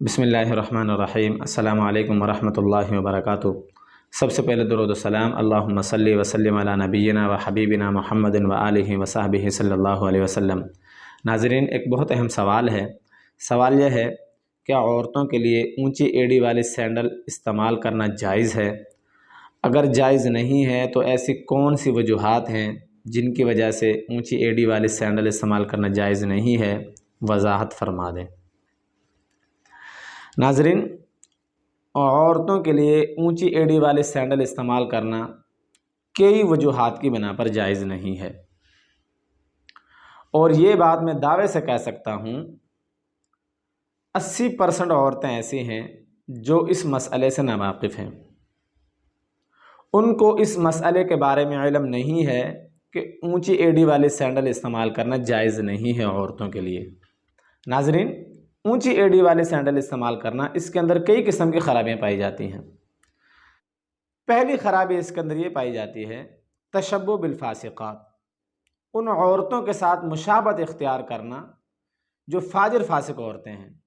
बिस्मिल्लाहिर्रहमानिर्रहीम। अस्सलामु अलैकुम वरहमतुल्लाहि वबरकातुहू। सबसे पहले दुरूद व सलाम अल्लाहुम्मा सल्लि व सल्लिम अला नबीना व हबीबिना मुहम्मदिन व आलिहि व सहबिहि सल्लल्लाहु अलैहि वसल्लम। नाज़रीन, एक बहुत अहम सवाल है। सवाल यह है, क्या औरतों के लिए ऊंची एड़ी वाले सैंडल इस्तेमाल करना जायज़ है? अगर जायज़ नहीं है तो ऐसी कौन सी वजूहात हैं जिनकी वजह से ऊंची एड़ी वाले सैंडल इस्तेमाल करना जायज़ नहीं है? वजाहत फरमा दें। नाज़रीन, औरतों के लिए ऊंची एड़ी वाले सैंडल इस्तेमाल करना कई वजूहात की बिना पर जायज़ नहीं है, और ये बात मैं दावे से कह सकता हूँ 80% औरतें ऐसी हैं जो इस मसले से नावाकिफ़ हैं। उनको इस मसले के बारे में इल्म नहीं है कि ऊंची एड़ी वाले सैंडल इस्तेमाल करना जायज़ नहीं है औरतों के लिए। नाज़रीन, ऊंची एड़ी वाले सैंडल इस्तेमाल करना, इसके अंदर कई किस्म की ख़राबियाँ पाई जाती हैं। पहली ख़राबी इसके अंदर ये पाई जाती है तशब्बुह बिलफासिक़ात, उन औरतों के साथ मुशाबत इख्तियार करना जो फाजिर फासिक औरतें हैं।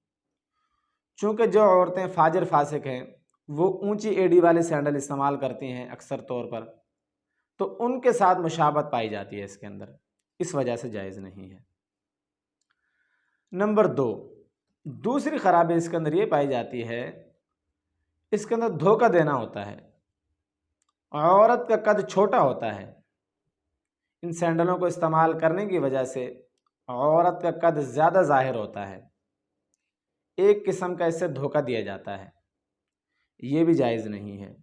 चूँकि जो औरतें फाजिर फासिक हैं वो ऊंची एड़ी वाले सैंडल इस्तेमाल करती हैं अक्सर तौर पर, तो उनके साथ मुशाबत पाई जाती है इसके अंदर, इस वजह से जायज़ नहीं है। नंबर 2, दूसरी ख़राबी इसके अंदर ये पाई जाती है, इसके अंदर धोखा देना होता है। औरत का कद छोटा होता है, इन सैंडलों को इस्तेमाल करने की वजह से औरत का कद ज़्यादा ज़ाहिर होता है। एक किस्म का इससे धोखा दिया जाता है, ये भी जायज़ नहीं है।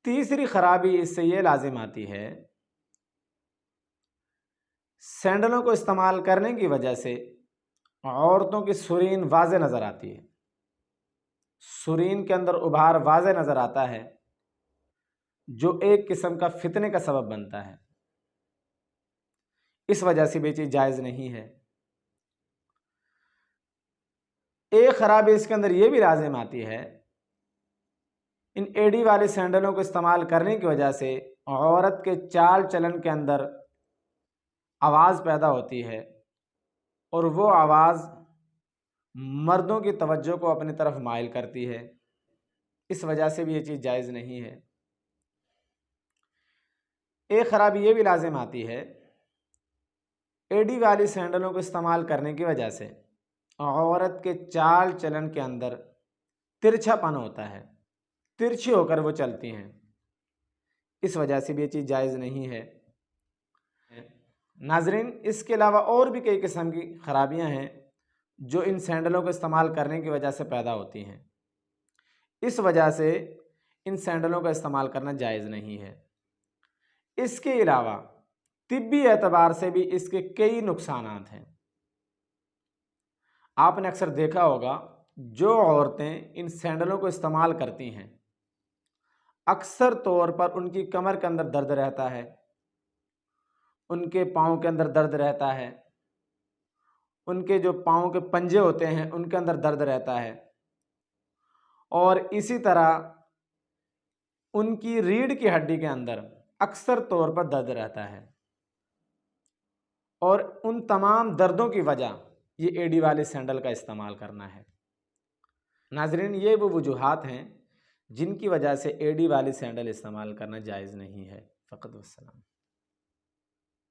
तीसरी ख़राबी इससे ये लाजिम आती है, सैंडलों को इस्तेमाल करने की वजह से औरतों की सुरीन वाज़े नज़र आती है। सुरीन के अंदर उभार वाज़े नज़र आता है, जो एक किस्म का फितने का सबब बनता है। इस वजह से भी चीज़ जायज़ नहीं है। एक ख़राबी इसके अंदर ये भी लाजिम आती है, इन एड़ी वाले सैंडलों को इस्तेमाल करने की वजह से औरत के चाल चलन के अंदर आवाज़ पैदा होती है, और वो आवाज़ मर्दों की तवज्जो को अपनी तरफ माइल करती है। इस वजह से भी ये चीज़ जायज़ नहीं है। एक ख़राबी ये भी लाजिम आती है, एड़ी वाली सैंडलों को इस्तेमाल करने की वजह से औरत के चाल चलन के अंदर तिरछापन होता है, तिरछी होकर वो चलती हैं। इस वजह से भी ये चीज़ जायज़ नहीं है। नाज़रीन, इसके अलावा और भी कई किस्म की ख़राबियाँ हैं जो इन सैंडलों को इस्तेमाल करने की वजह से पैदा होती हैं। इस वजह से इन सैंडलों का इस्तेमाल करना जायज़ नहीं है। इसके अलावा तिब्बी एतबार से भी इसके कई नुकसानात हैं। आपने अक्सर देखा होगा, जो औरतें इन सैंडलों को इस्तेमाल करती हैं अक्सर तौर पर उनकी कमर के अंदर दर्द रहता है, उनके पाँव के अंदर दर्द रहता है, उनके जो पाँव के पंजे होते हैं उनके अंदर दर्द रहता है, और इसी तरह उनकी रीढ़ की हड्डी के अंदर अक्सर तौर पर दर्द रहता है। और उन तमाम दर्दों की वजह ये एड़ी वाले सैंडल का इस्तेमाल करना है। नाज़रीन, ये वो वजूहात हैं जिनकी वजह से एड़ी वाली सैंडल इस्तेमाल करना जायज़ नहीं है। फ़क़त वस्सलाम।